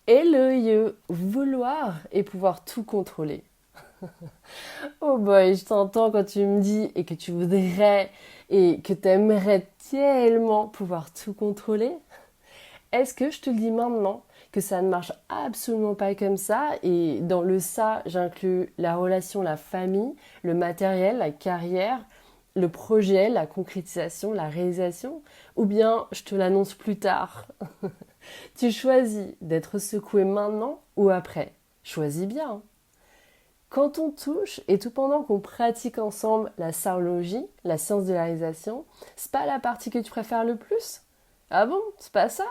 Hello you, vouloir et pouvoir tout contrôler. Oh boy, je t'entends quand tu me dis et que tu voudrais et que tu aimerais tellement pouvoir tout contrôler. Est-ce que je te le dis maintenant que ça ne marche absolument pas comme ça et dans le ça, j'inclus la relation, la famille, le matériel, la carrière, le projet, la concrétisation, la réalisation ou bien je te l'annonce plus tard. Tu choisis d'être secoué maintenant ou après. Choisis bien, hein. Quand on touche, et tout pendant qu'on pratique ensemble la sarologie, la science de la réalisation, c'est pas la partie que tu préfères le plus? Ah bon? C'est pas ça?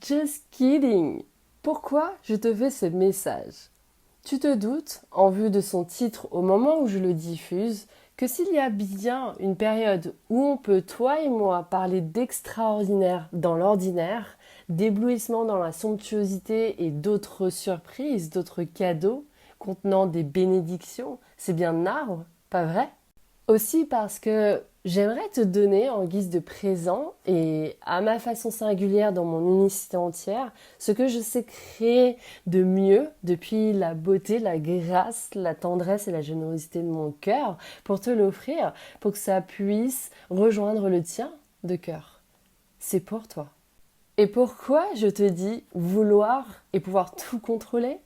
Just kidding! Pourquoi je te fais ce message? Tu te doutes, en vue de son titre au moment où je le diffuse, que s'il y a bien une période où on peut, toi et moi, parler d'extraordinaire dans l'ordinaire, d'éblouissement dans la somptuosité et d'autres surprises, d'autres cadeaux contenant des bénédictions, c'est bien arbre, pas vrai? Aussi parce que j'aimerais te donner en guise de présent et à ma façon singulière dans mon unicité entière ce que je sais créer de mieux depuis la beauté, la grâce, la tendresse et la générosité de mon cœur pour te l'offrir pour que ça puisse rejoindre le tien de cœur. C'est pour toi. Et pourquoi je te dis vouloir et pouvoir tout contrôler?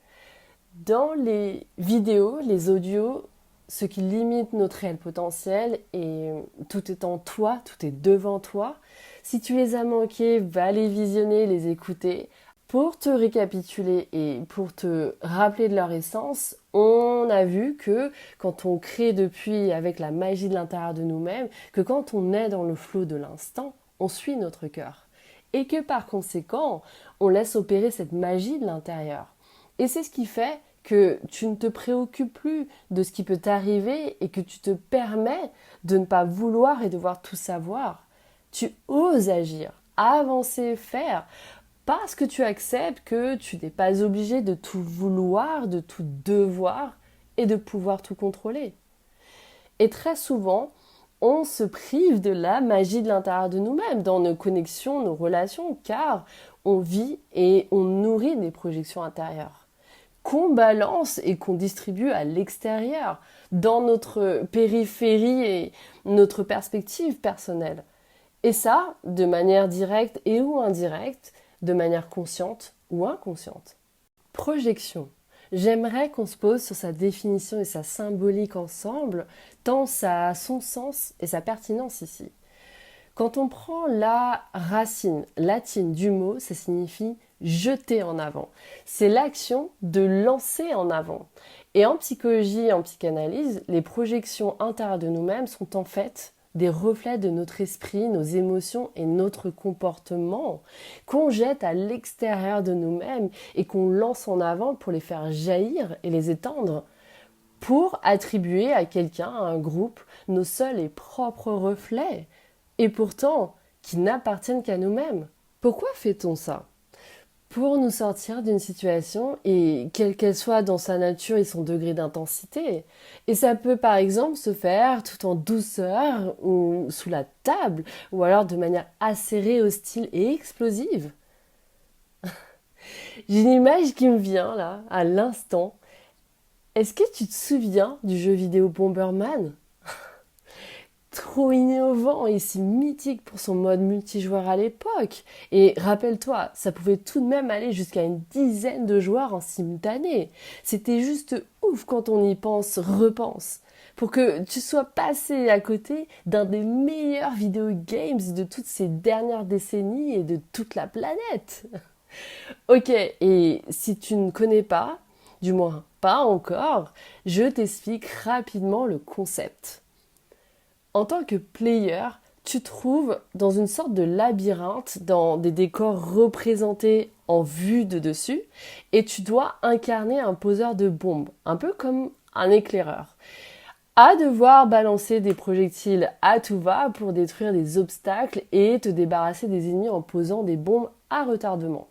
Dans les vidéos, les audios, ce qui limite notre réel potentiel, et tout est en toi, tout est devant toi. Si tu les as manqués, va les visionner, les écouter. Pour te récapituler et pour te rappeler de leur essence, on a vu que quand on crée depuis avec la magie de l'intérieur de nous-mêmes, que quand on est dans le flot de l'instant, on suit notre cœur. Et que par conséquent, on laisse opérer cette magie de l'intérieur. Et c'est ce qui fait que tu ne te préoccupes plus de ce qui peut t'arriver et que tu te permets de ne pas vouloir et devoir tout savoir. Tu oses agir, avancer, faire, parce que tu acceptes que tu n'es pas obligé de tout vouloir, de tout devoir et de pouvoir tout contrôler. Et très souvent, on se prive de la magie de l'intérieur de nous-mêmes, dans nos connexions, nos relations, car on vit et on nourrit des projections intérieures qu'on balance et qu'on distribue à l'extérieur, dans notre périphérie et notre perspective personnelle. Et ça, de manière directe et ou indirecte, de manière consciente ou inconsciente. Projection. J'aimerais qu'on se pose sur sa définition et sa symbolique ensemble, tant ça a son sens et sa pertinence ici. Quand on prend la racine latine du mot, ça signifie jeter en avant. C'est l'action de lancer en avant. Et en psychologie et en psychanalyse, les projections intérieures de nous-mêmes sont en fait des reflets de notre esprit, nos émotions et notre comportement qu'on jette à l'extérieur de nous-mêmes et qu'on lance en avant pour les faire jaillir et les étendre, pour attribuer à quelqu'un, à un groupe, nos seuls et propres reflets, et pourtant qui n'appartiennent qu'à nous-mêmes. Pourquoi fait-on ça? Pour nous sortir d'une situation, et quelle qu'elle soit dans sa nature et son degré d'intensité. Et ça peut par exemple se faire tout en douceur ou sous la table, ou alors de manière acérée, hostile et explosive. J'ai une image qui me vient là, à l'instant. Est-ce que tu te souviens du jeu vidéo Bomberman? Trop innovant et si mythique pour son mode multijoueur à l'époque. Et rappelle-toi, ça pouvait tout de même aller jusqu'à une dizaine de joueurs en simultané. C'était juste ouf quand on y pense, repense. Pour que tu sois passé à côté d'un des meilleurs video games de toutes ces dernières décennies et de toute la planète. Ok, et si tu ne connais pas, du moins pas encore, je t'explique rapidement le concept. En tant que player, tu te trouves dans une sorte de labyrinthe, dans des décors représentés en vue de dessus, et tu dois incarner un poseur de bombes, un peu comme un éclaireur, à devoir balancer des projectiles à tout va pour détruire des obstacles et te débarrasser des ennemis en posant des bombes à retardement.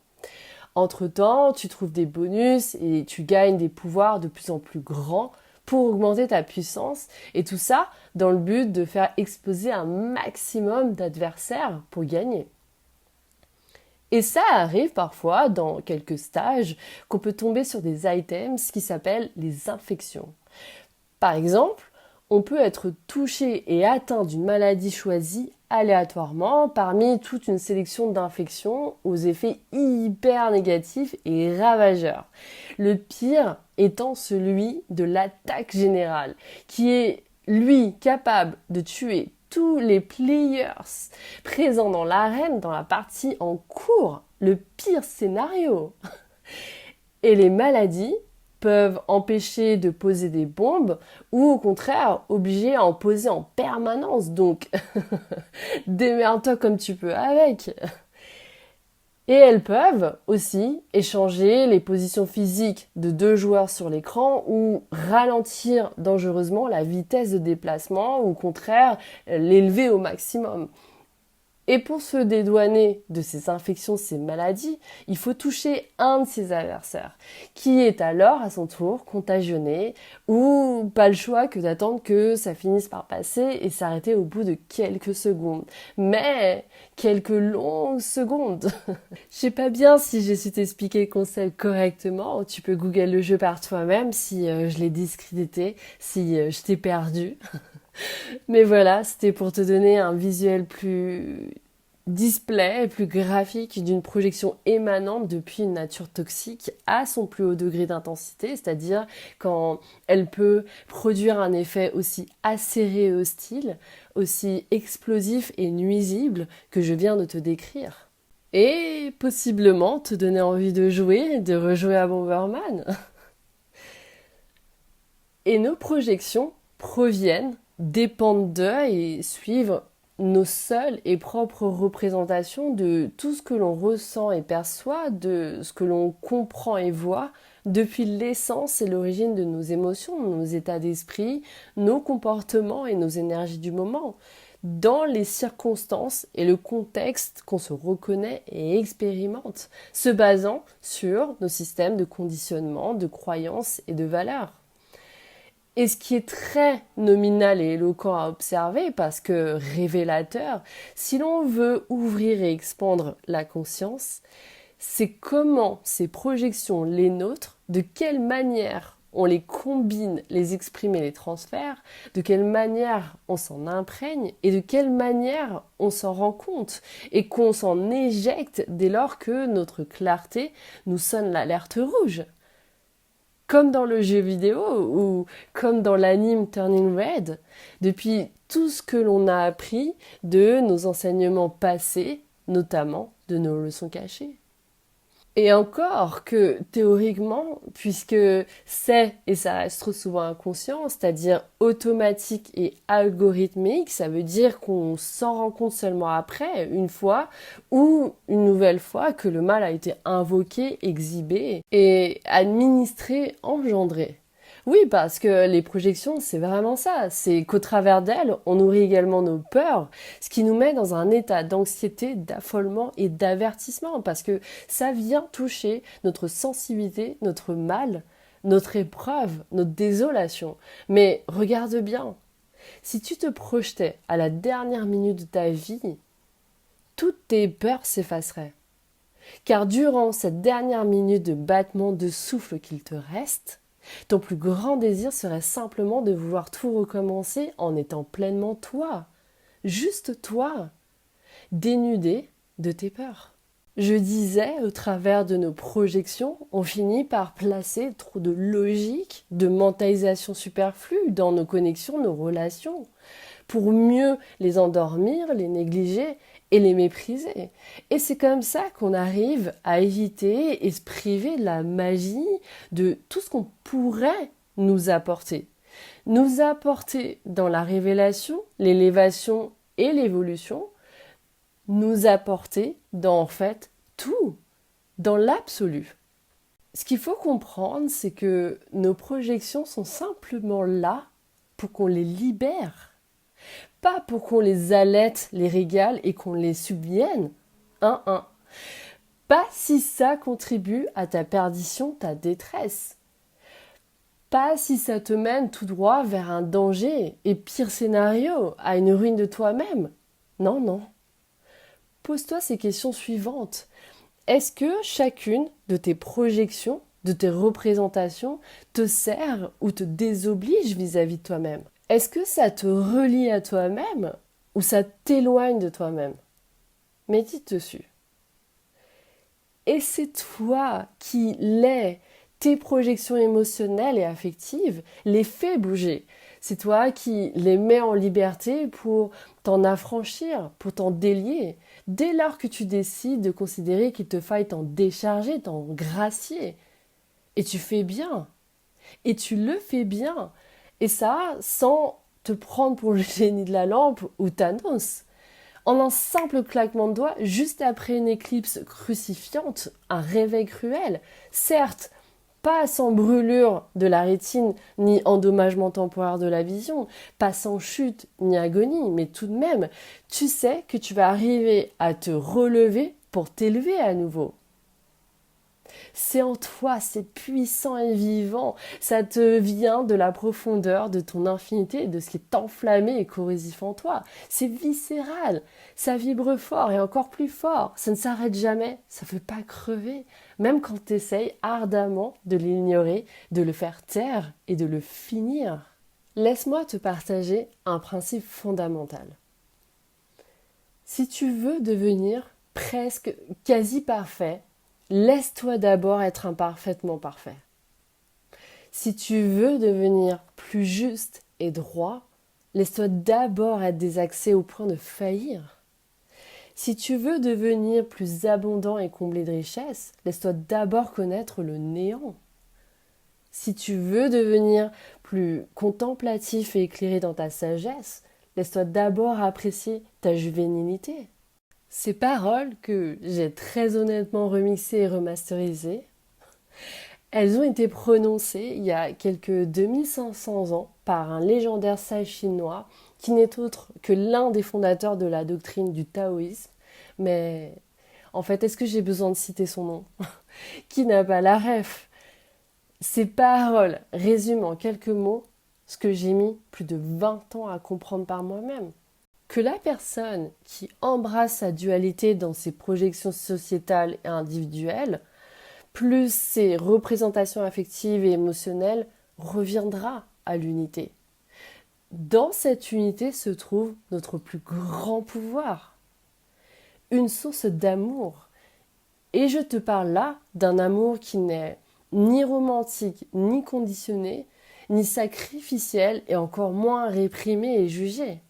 Entre-temps, tu trouves des bonus et tu gagnes des pouvoirs de plus en plus grands pour augmenter ta puissance, et tout ça dans le but de faire exploser un maximum d'adversaires pour gagner. Et ça arrive parfois dans quelques stages qu'on peut tomber sur des items qui s'appellent les infections. Par exemple, on peut être touché et atteint d'une maladie choisie aléatoirement parmi toute une sélection d'infections aux effets hyper négatifs et ravageurs. Le pire étant celui de l'attaque générale, qui est, lui, capable de tuer tous les players présents dans l'arène dans la partie en cours. Le pire scénario. Et les maladies peuvent empêcher de poser des bombes ou au contraire obliger à en poser en permanence. Donc, démerde-toi comme tu peux avec. Et elles peuvent aussi échanger les positions physiques de deux joueurs sur l'écran ou ralentir dangereusement la vitesse de déplacement ou au contraire l'élever au maximum. Et pour se dédouaner de ces infections, ces maladies, il faut toucher un de ses adversaires, qui est alors à son tour contagionné, ou pas le choix que d'attendre que ça finisse par passer et s'arrêter au bout de quelques secondes. Mais quelques longues secondes. Je sais pas bien si j'ai su t'expliquer le concept correctement, tu peux googler le jeu par toi-même si je l'ai discrédité, si je t'ai perdu. Mais voilà, c'était pour te donner un visuel plus display, plus graphique d'une projection émanante depuis une nature toxique à son plus haut degré d'intensité, c'est-à-dire quand elle peut produire un effet aussi acéré et hostile, aussi explosif et nuisible que je viens de te décrire. Et possiblement te donner envie de jouer, de rejouer à Bomberman. Et nos projections proviennent, dépendent d'eux et suivent nos seules et propres représentations de tout ce que l'on ressent et perçoit, de ce que l'on comprend et voit depuis l'essence et l'origine de nos émotions, nos états d'esprit, nos comportements et nos énergies du moment, dans les circonstances et le contexte qu'on se reconnaît et expérimente, se basant sur nos systèmes de conditionnement, de croyances et de valeurs. Et ce qui est très nominal et éloquent à observer, parce que révélateur, si l'on veut ouvrir et expandre la conscience, c'est comment ces projections, les nôtres, de quelle manière on les combine, les exprime et les transfère, de quelle manière on s'en imprègne et de quelle manière on s'en rend compte et qu'on s'en éjecte dès lors que notre clarté nous sonne l'alerte rouge. Comme dans le jeu vidéo ou comme dans l'anime Turning Red, depuis tout ce que l'on a appris de nos enseignements passés, notamment de nos leçons cachées. Et encore que théoriquement, puisque c'est, et ça reste trop souvent inconscient, c'est-à-dire automatique et algorithmique, ça veut dire qu'on s'en rend compte seulement après, une fois, ou une nouvelle fois que le mal a été invoqué, exhibé, et administré, engendré. Oui, parce que les projections, c'est vraiment ça. C'est qu'au travers d'elles, on nourrit également nos peurs, ce qui nous met dans un état d'anxiété, d'affolement et d'avertissement, parce que ça vient toucher notre sensibilité, notre mal, notre épreuve, notre désolation. Mais regarde bien, si tu te projetais à la dernière minute de ta vie, toutes tes peurs s'effaceraient. Car durant cette dernière minute de battement de souffle qu'il te reste, ton plus grand désir serait simplement de vouloir tout recommencer en étant pleinement toi, juste toi, dénudé de tes peurs. Je disais, au travers de nos projections, on finit par placer trop de logique, de mentalisation superflue dans nos connexions, nos relations, pour mieux les endormir, les négliger et les mépriser. Et c'est comme ça qu'on arrive à éviter et se priver de la magie, de tout ce qu'on pourrait nous apporter. Nous apporter dans la révélation, l'élévation et l'évolution, nous apporter dans en fait tout, dans l'absolu. Ce qu'il faut comprendre, c'est que nos projections sont simplement là pour qu'on les libère. Pas pour qu'on les allaite, les régale et qu'on les subvienne. Pas si ça contribue à ta perdition, ta détresse. Pas si ça te mène tout droit vers un danger et pire scénario, à une ruine de toi-même. Non. Pose-toi ces questions suivantes. Est-ce que chacune de tes projections, de tes représentations, te sert ou te désoblige vis-à-vis de toi-même? Est-ce que ça te relie à toi-même ou ça t'éloigne de toi-même? Médite dessus. Et c'est toi qui tes projections émotionnelles et affectives, les fais bouger. C'est toi qui les mets en liberté pour t'en affranchir, pour t'en délier. Dès lors que tu décides de considérer qu'il te faille t'en décharger, t'en gracier. Et tu fais bien. Et tu le fais bien. Et ça, sans te prendre pour le génie de la lampe ou Thanos. En un simple claquement de doigts, juste après une éclipse crucifiante, un réveil cruel, certes, pas sans brûlure de la rétine, ni endommagement temporaire de la vision, pas sans chute, ni agonie, mais tout de même, tu sais que tu vas arriver à te relever pour t'élever à nouveau. C'est en toi, c'est puissant et vivant. Ça te vient de la profondeur de ton infinité, de ce qui est enflammé et corrosif en toi. C'est viscéral, ça vibre fort et encore plus fort. Ça ne s'arrête jamais, ça ne fait pas crever. Même quand tu essayes ardemment de l'ignorer, de le faire taire et de le finir. Laisse-moi te partager un principe fondamental. Si tu veux devenir presque quasi parfait, laisse-toi d'abord être imparfaitement parfait. Si tu veux devenir plus juste et droit, laisse-toi d'abord être désaxé au point de faillir. Si tu veux devenir plus abondant et comblé de richesses, laisse-toi d'abord connaître le néant. Si tu veux devenir plus contemplatif et éclairé dans ta sagesse, laisse-toi d'abord apprécier ta juvénilité. Ces paroles que j'ai très honnêtement remixées et remasterisées, elles ont été prononcées il y a quelques 2500 ans par un légendaire sage chinois qui n'est autre que l'un des fondateurs de la doctrine du taoïsme. Mais en fait, est-ce que j'ai besoin de citer son nom? Qui n'a pas la ref? Ces paroles résument en quelques mots ce que j'ai mis plus de 20 ans à comprendre par moi-même. Que la personne qui embrasse sa dualité dans ses projections sociétales et individuelles, plus ses représentations affectives et émotionnelles, reviendra à l'unité. Dans cette unité se trouve notre plus grand pouvoir, une source d'amour. Et je te parle là d'un amour qui n'est ni romantique, ni conditionné, ni sacrificiel et encore moins réprimé et jugé.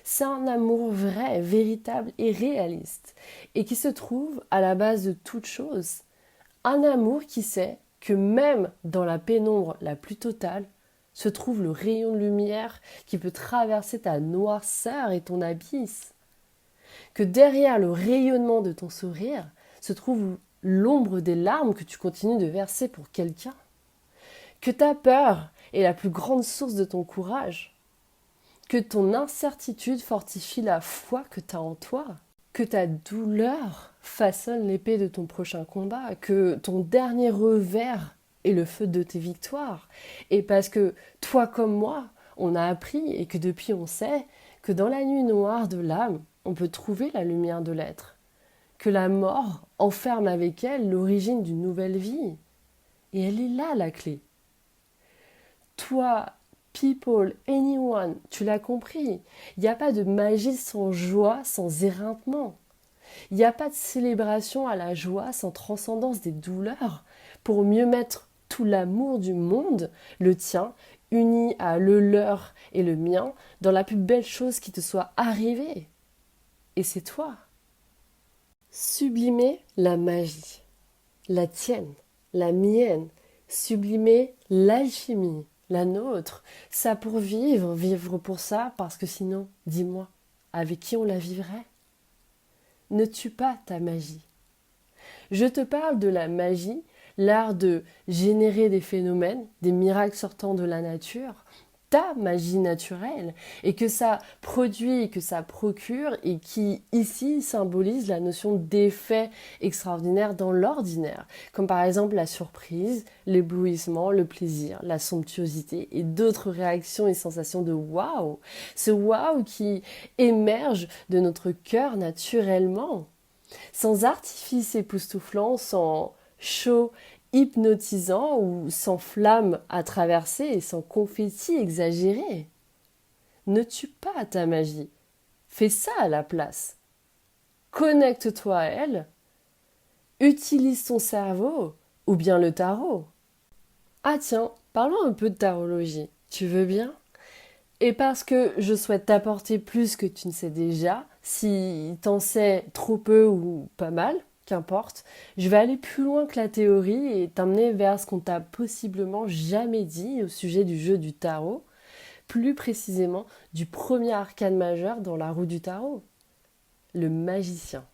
C'est un amour vrai, véritable et réaliste, et qui se trouve à la base de toute chose. Un amour qui sait que même dans la pénombre la plus totale, se trouve le rayon de lumière qui peut traverser ta noirceur et ton abysse. Que derrière le rayonnement de ton sourire se trouve l'ombre des larmes que tu continues de verser pour quelqu'un. Que ta peur est la plus grande source de ton courage. Que ton incertitude fortifie la foi que tu as en toi. Que ta douleur façonne l'épée de ton prochain combat. Que ton dernier revers est le feu de tes victoires. Et parce que toi comme moi, on a appris et que depuis on sait que dans la nuit noire de l'âme, on peut trouver la lumière de l'être. Que la mort enferme avec elle l'origine d'une nouvelle vie. Et elle est là la clé. Toi, people, anyone, tu l'as compris. Il n'y a pas de magie sans joie, sans éreintement. Il n'y a pas de célébration à la joie sans transcendance des douleurs pour mieux mettre tout l'amour du monde, le tien, uni à le leur et le mien, dans la plus belle chose qui te soit arrivée. Et c'est toi. Sublimer la magie, la tienne, la mienne, sublimer l'alchimie, la nôtre, ça pour vivre, vivre pour ça, parce que sinon, dis-moi, avec qui on la vivrait? Ne tue pas ta magie. Je te parle de la magie, l'art de générer des phénomènes, des miracles sortant de la nature, ta magie naturelle, et que ça produit et que ça procure, et qui ici symbolise la notion d'effet extraordinaire dans l'ordinaire, comme par exemple la surprise, l'éblouissement, le plaisir, la somptuosité et d'autres réactions et sensations de waouh, ce waouh qui émerge de notre cœur naturellement. Sans artifice époustouflant, sans show hypnotisant ou sans flamme à traverser et sans confetti exagéré. Ne tue pas ta magie. Fais ça à la place. Connecte-toi à elle. Utilise ton cerveau ou bien le tarot. Ah tiens, parlons un peu de tarologie. Tu veux bien? Et parce que je souhaite t'apporter plus que tu ne sais déjà, si t'en sais trop peu ou pas mal, qu'importe, je vais aller plus loin que la théorie et t'emmener vers ce qu'on t'a possiblement jamais dit au sujet du jeu du tarot, plus précisément du premier arcane majeur dans la roue du tarot, le magicien.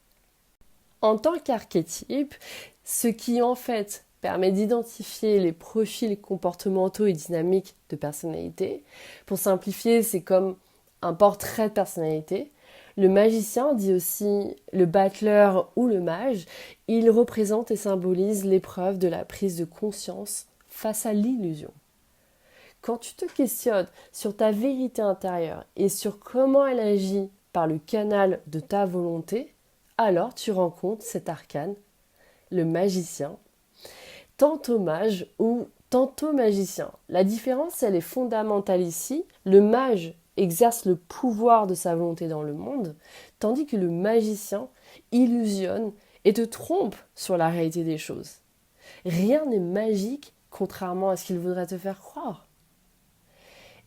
En tant qu'archétype, ce qui en fait permet d'identifier les profils comportementaux et dynamiques de personnalité. Pour simplifier, c'est comme un portrait de personnalité. Le magicien, dit aussi le battleur ou le mage, il représente et symbolise l'épreuve de la prise de conscience face à l'illusion. Quand tu te questionnes sur ta vérité intérieure et sur comment elle agit par le canal de ta volonté, alors tu rencontres cet arcane, le magicien, tantôt mage ou tantôt magicien. La différence, elle est fondamentale ici. Le mage exerce le pouvoir de sa volonté dans le monde, tandis que le magicien illusionne et te trompe sur la réalité des choses. Rien n'est magique, contrairement à ce qu'il voudrait te faire croire.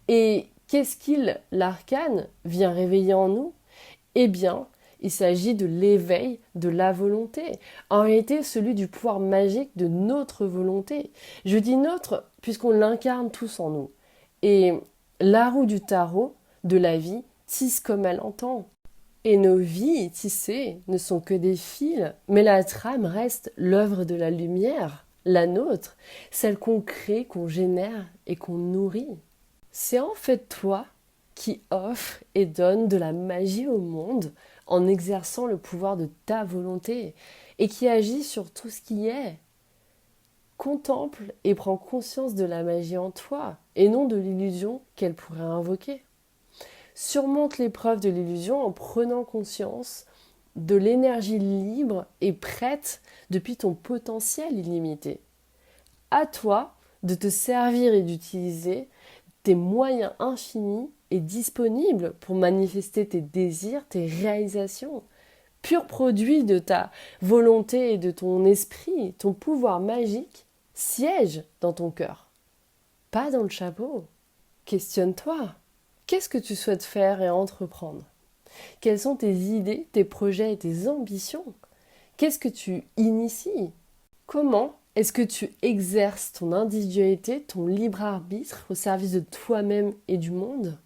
Et qu'est-ce qu'il, l'arcane, vient réveiller en nous? Eh bien, il s'agit de l'éveil de la volonté. En réalité, celui du pouvoir magique de notre volonté. Je dis notre puisqu'on l'incarne tous en nous. Et la roue du tarot, de la vie, tisse comme elle entend. Et nos vies tissées ne sont que des fils, mais la trame reste l'œuvre de la lumière, la nôtre, celle qu'on crée, qu'on génère et qu'on nourrit. C'est en fait toi qui offre et donne de la magie au monde en exerçant le pouvoir de ta volonté et qui agit sur tout ce qui est. Contemple et prends conscience de la magie en toi et non de l'illusion qu'elle pourrait invoquer. Surmonte l'épreuve de l'illusion en prenant conscience de l'énergie libre et prête depuis ton potentiel illimité. À toi de te servir et d'utiliser tes moyens infinis et disponibles pour manifester tes désirs, tes réalisations. Pur produit de ta volonté et de ton esprit, ton pouvoir magique siège dans ton cœur, pas dans le chapeau. Questionne-toi. Qu'est-ce que tu souhaites faire et entreprendre? Quelles sont tes idées, tes projets et tes ambitions? Qu'est-ce que tu inities? Comment est-ce que tu exerces ton individualité, ton libre arbitre au service de toi-même et du monde?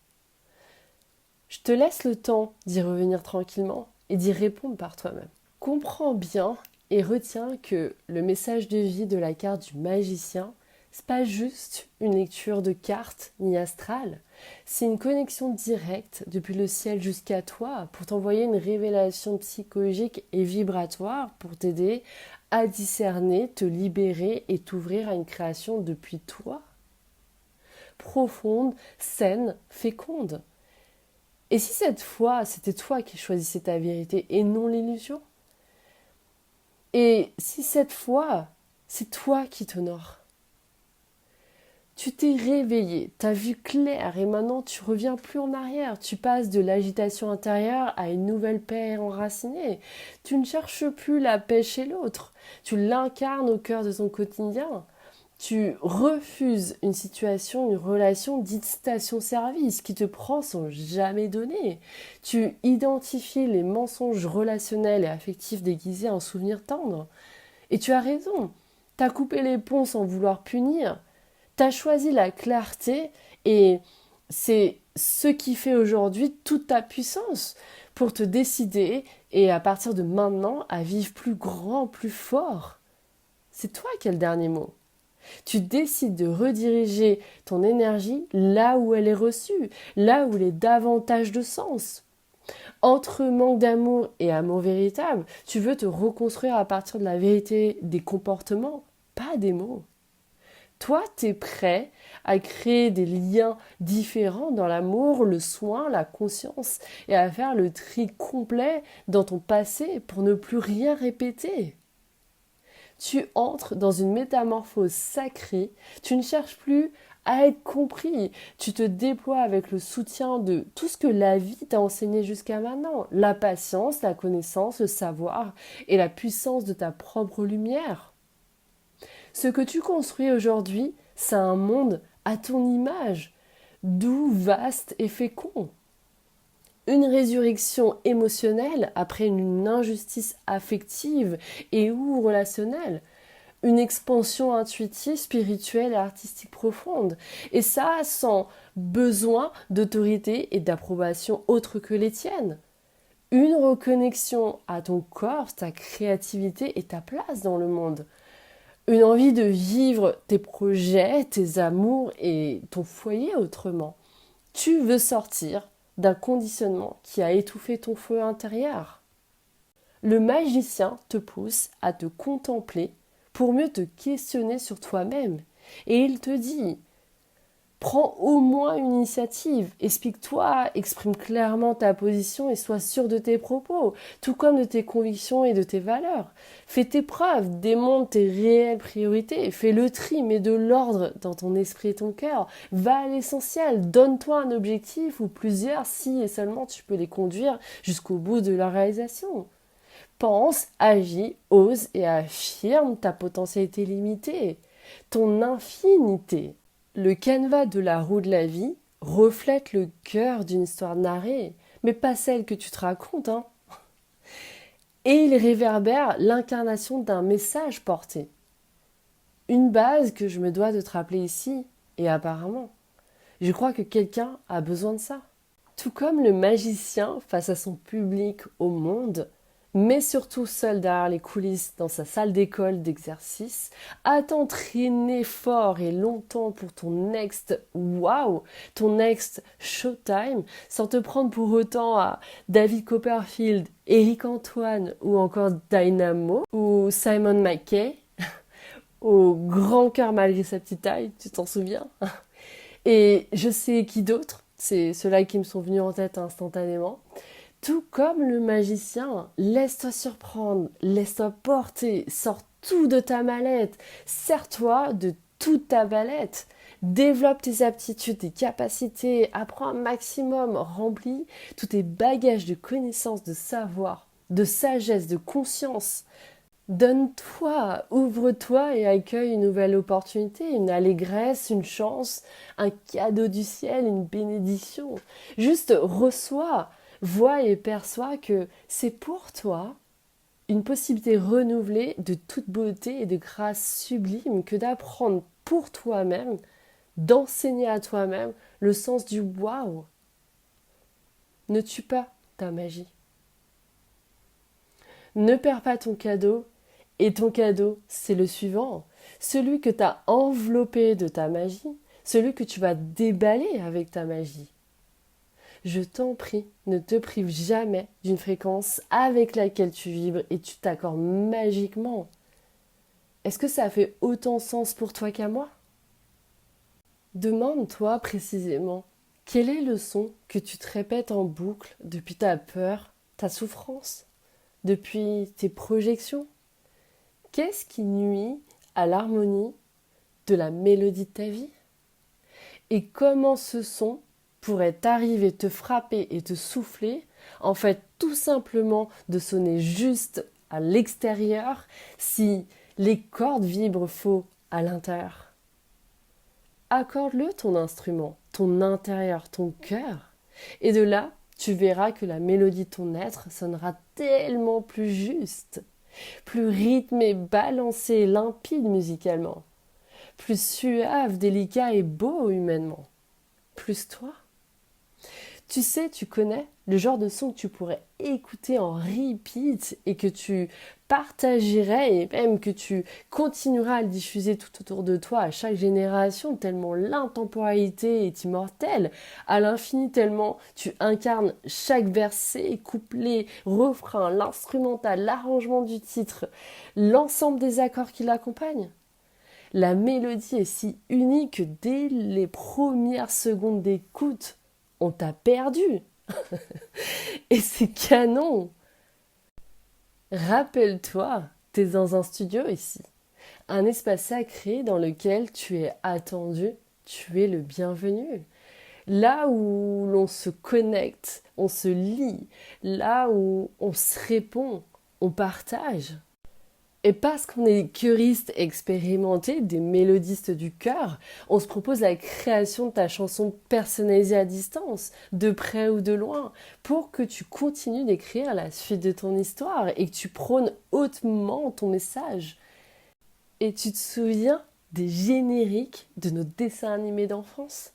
Je te laisse le temps d'y revenir tranquillement et d'y répondre par toi-même. Comprends bien et retiens que le message de vie de la carte du magicien, c'est pas juste une lecture de cartes ni astrale, c'est une connexion directe depuis le ciel jusqu'à toi pour t'envoyer une révélation psychologique et vibratoire pour t'aider à discerner, te libérer et t'ouvrir à une création depuis toi. Profonde, saine, féconde. Et si cette fois, c'était toi qui choisissais ta vérité et non l'illusion? Et si cette fois, c'est toi qui t'honores? Tu t'es réveillé, t'as vu clair et maintenant tu reviens plus en arrière. Tu passes de l'agitation intérieure à une nouvelle paix enracinée. Tu ne cherches plus la paix chez l'autre. Tu l'incarnes au cœur de ton quotidien. Tu refuses une situation, une relation dite station-service qui te prend sans jamais donner. Tu identifies les mensonges relationnels et affectifs déguisés en souvenirs tendres. Et tu as raison. T'as coupé les ponts sans vouloir punir. T'as choisi la clarté et c'est ce qui fait aujourd'hui toute ta puissance pour te décider et à partir de maintenant à vivre plus grand, plus fort. C'est toi qui as le dernier mot. Tu décides de rediriger ton énergie là où elle est reçue, là où elle est davantage de sens. Entre manque d'amour et amour véritable, tu veux te reconstruire à partir de la vérité des comportements, pas des mots. Toi, tu es prêt à créer des liens différents dans l'amour, le soin, la conscience et à faire le tri complet dans ton passé pour ne plus rien répéter. Tu entres dans une métamorphose sacrée, tu ne cherches plus à être compris, tu te déploies avec le soutien de tout ce que la vie t'a enseigné jusqu'à maintenant, la patience, la connaissance, le savoir et la puissance de ta propre lumière. Ce que tu construis aujourd'hui, c'est un monde à ton image, doux, vaste et fécond. Une résurrection émotionnelle après une injustice affective et ou relationnelle. Une expansion intuitive, spirituelle et artistique profonde. Et ça sans besoin d'autorité et d'approbation autre que les tiennes. Une reconnexion à ton corps, ta créativité et ta place dans le monde. Une envie de vivre tes projets, tes amours et ton foyer autrement. Tu veux sortir d'un conditionnement qui a étouffé ton feu intérieur. Le magicien te pousse à te contempler pour mieux te questionner sur toi-même. Et il te dit, prends au moins une initiative, explique-toi, exprime clairement ta position et sois sûr de tes propos, tout comme de tes convictions et de tes valeurs. Fais tes preuves, démontre tes réelles priorités, fais le tri, mets de l'ordre dans ton esprit et ton cœur, va à l'essentiel, donne-toi un objectif ou plusieurs si et seulement tu peux les conduire jusqu'au bout de leur réalisation. Pense, agis, ose et affirme ta potentialité limitée, ton infinité. Le canevas de la roue de la vie reflète le cœur d'une histoire narrée, mais pas celle que tu te racontes, hein. Et il réverbère l'incarnation d'un message porté. Une base que je me dois de te rappeler ici, et apparemment, je crois que quelqu'un a besoin de ça. Tout comme le magicien face à son public au monde, mais surtout seul derrière les coulisses dans sa salle d'école d'exercice, à t'entraîner fort et longtemps pour ton next wow, ton next showtime, sans te prendre pour autant à David Copperfield, Eric Antoine ou encore Dynamo ou Simon McKay, au grand cœur malgré sa petite taille, tu t'en souviens? Et je sais qui d'autre, c'est ceux-là qui me sont venus en tête instantanément. Tout comme le magicien, laisse-toi surprendre, laisse-toi porter, sors tout de ta mallette, sers-toi de toute ta valette, développe tes aptitudes, tes capacités, apprends un maximum, remplis tous tes bagages de connaissances, de savoir, de sagesse, de conscience. Donne-toi, ouvre-toi et accueille une nouvelle opportunité, une allégresse, une chance, un cadeau du ciel, une bénédiction. Juste reçois. Vois et perçois que c'est pour toi une possibilité renouvelée de toute beauté et de grâce sublime que d'apprendre pour toi-même, d'enseigner à toi-même le sens du waouh. Ne tue pas ta magie. Ne perds pas ton cadeau, et ton cadeau, c'est le suivant, celui que tu as enveloppé de ta magie, celui que tu vas déballer avec ta magie. Je t'en prie, ne te prive jamais d'une fréquence avec laquelle tu vibres et tu t'accordes magiquement. Est-ce que ça fait autant sens pour toi qu'à moi? Demande-toi précisément, quel est le son que tu te répètes en boucle depuis ta peur, ta souffrance, depuis tes projections? Qu'est-ce qui nuit à l'harmonie de la mélodie de ta vie? Et comment ce son pourrait t'arriver, te frapper et te souffler, en fait tout simplement de sonner juste à l'extérieur si les cordes vibrent faux à l'intérieur. Accorde-le ton instrument, ton intérieur, ton cœur, et de là, tu verras que la mélodie de ton être sonnera tellement plus juste, plus rythmée, balancée, limpide musicalement, plus suave, délicat et beau humainement, plus toi. Tu sais, tu connais le genre de son que tu pourrais écouter en repeat et que tu partagerais et même que tu continueras à le diffuser tout autour de toi à chaque génération tellement l'intemporalité est immortelle, à l'infini tellement tu incarnes chaque verset, couplet, refrain, l'instrumental, l'arrangement du titre, l'ensemble des accords qui l'accompagnent. La mélodie est si unique que dès les premières secondes d'écoute, on t'a perdu. Et c'est canon. Rappelle-toi, t'es dans un studio ici. Un espace sacré dans lequel tu es attendu, tu es le bienvenu. Là où l'on se connecte, on se lie, là où on se répond, on partage. Et parce qu'on est choriste expérimenté, des mélodistes du cœur, on se propose la création de ta chanson personnalisée à distance, de près ou de loin, pour que tu continues d'écrire la suite de ton histoire et que tu prônes hautement ton message. Et tu te souviens des génériques de nos dessins animés d'enfance?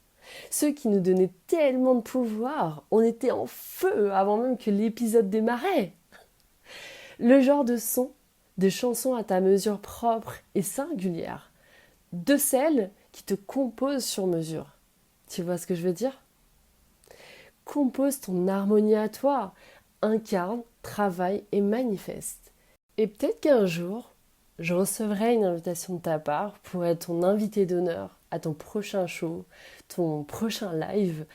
Ceux qui nous donnaient tellement de pouvoir, on était en feu avant même que l'épisode démarrait. Le genre de son, de chansons à ta mesure propre et singulière, de celles qui te composent sur mesure. Tu vois ce que je veux dire? Compose ton harmonie à toi, incarne, travaille et manifeste. Et peut-être qu'un jour, je recevrai une invitation de ta part pour être ton invité d'honneur à ton prochain show, ton prochain live,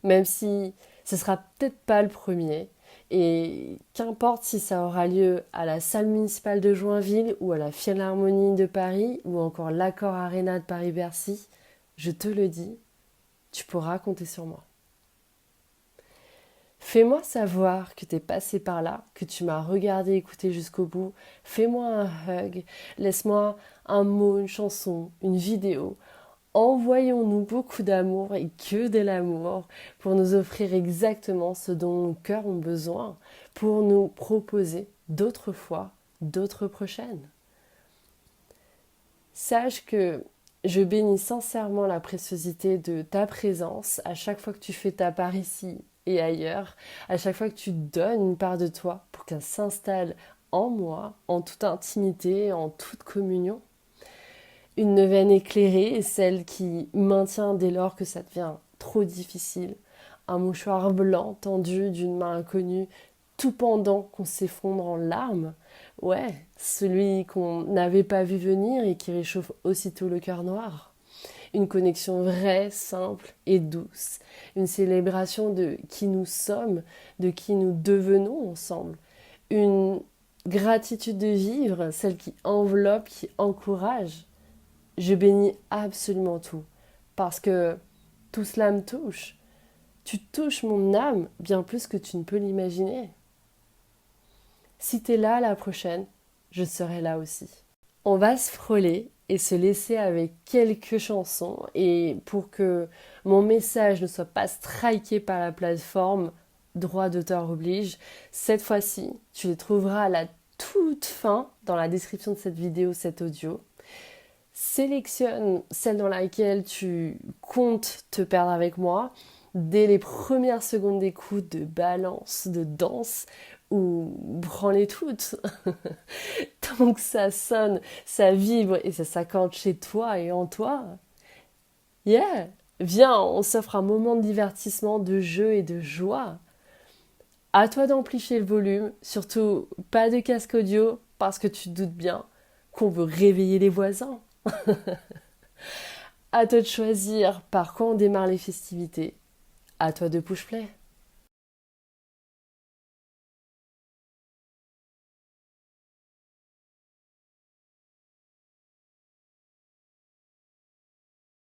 même si ce sera peut-être pas le premier. Et qu'importe si ça aura lieu à la salle municipale de Joinville ou à la Philharmonie de Paris ou encore l'Accor Arena de Paris-Bercy, je te le dis, tu pourras compter sur moi. Fais-moi savoir que t'es passé par là, que tu m'as regardé écouter jusqu'au bout. Fais-moi un hug, laisse-moi un mot, une chanson, une vidéo. Envoyons-nous beaucoup d'amour et que de l'amour pour nous offrir exactement ce dont nos cœurs ont besoin, pour nous proposer d'autres fois, d'autres prochaines. Sache que je bénis sincèrement la préciosité de ta présence à chaque fois que tu fais ta part ici et ailleurs, à chaque fois que tu donnes une part de toi pour qu'elle s'installe en moi, en toute intimité, en toute communion. Une neuvaine éclairée, celle qui maintient dès lors que ça devient trop difficile. Un mouchoir blanc tendu d'une main inconnue, tout pendant qu'on s'effondre en larmes. Ouais, celui qu'on n'avait pas vu venir et qui réchauffe aussitôt le cœur noir. Une connexion vraie, simple et douce. Une célébration de qui nous sommes, de qui nous devenons ensemble. Une gratitude de vivre, celle qui enveloppe, qui encourage. Je bénis absolument tout, parce que tout cela me touche. Tu touches mon âme bien plus que tu ne peux l'imaginer. Si t'es là la prochaine, je serai là aussi. On va se frôler et se laisser avec quelques chansons, et pour que mon message ne soit pas striké par la plateforme, droit d'auteur oblige, cette fois-ci, tu les trouveras à la toute fin dans la description de cette vidéo, cet audio. Sélectionne celle dans laquelle tu comptes te perdre avec moi dès les premières secondes d'écoute, de balance, de danse, ou branlez toutes. Tant que ça sonne, ça vibre et ça s'accorde chez toi et en toi. Yeah! Viens, on s'offre un moment de divertissement, de jeu et de joie. À toi d'amplifier le volume, surtout pas de casque audio parce que tu te doutes bien qu'on veut réveiller les voisins. À toi de choisir par quoi on démarre les festivités. À toi de push play.